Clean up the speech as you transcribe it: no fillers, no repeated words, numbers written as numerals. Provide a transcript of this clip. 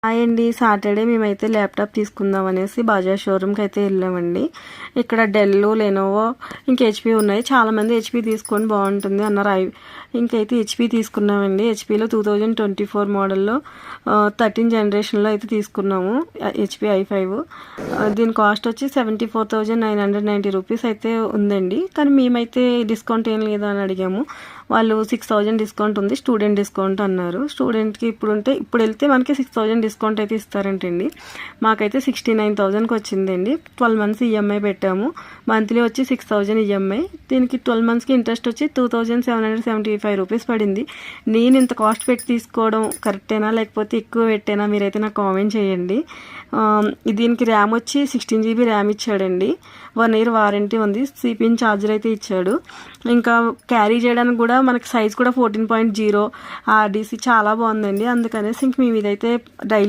Hi అండి. Saturday మేమైతే laptop తీసుకుందాం అనేసి బజాజ్ షోరూమ్కి అయితే వెళ్ళామండి. ఇక్కడ డెల్, లెనోవో ఇంకా హెచ్పి ఉన్నాయి. చాలామంది హెచ్పి తీసుకొని బాగుంటుంది అన్నారు. ఇంకైతే హెచ్పి తీసుకున్నామండి. హెచ్పిలో 2024 మోడల్లో 13 జనరేషన్లో అయితే తీసుకున్నాము హెచ్పి i5. దీని కాస్ట్ వచ్చి 74,990 రూపీస్ అయితే ఉందండి. కానీ మేమైతే డిస్కౌంట్ ఏం లేదా అని అడిగాము. వాళ్ళు 6,000 డిస్కౌంట్ ఉంది, స్టూడెంట్ డిస్కౌంట్ అన్నారు. స్టూడెంట్కి ఇప్పుడు వెళ్తే మనకి 6,000 డిస్కౌంట్ అయితే ఇస్తారంటండి. మాకైతే 69,000కి వచ్చిందండి. 12 మంత్స్ ఈఎంఐ పెట్టాము. మంత్లీ వచ్చి 6,000 ఈఎంఐ. దీనికి 12 మంత్స్కి ఇంట్రెస్ట్ వచ్చి 2,775 రూపీస్ పడింది. నేను ఇంత కాస్ట్ పెట్టి తీసుకోవడం కరెక్టేనా లేకపోతే ఎక్కువ పెట్టేనా మీరైతే నాకు కామెంట్ చేయండి. దీనికి ర్యామ్ వచ్చి 16 GB ర్యామ్ ఇచ్చాడండి. 1 year వారంటీ ఉంది. సిపిన్ ఛార్జర్ అయితే ఇచ్చాడు. ఇంకా క్యారీ చేయడానికి కూడా మనకి సైజ్ కూడా 14.0 RDC చాలా బాగుందండి. అందుకనేసి ఇంక మేము ఇదైతే డైలీ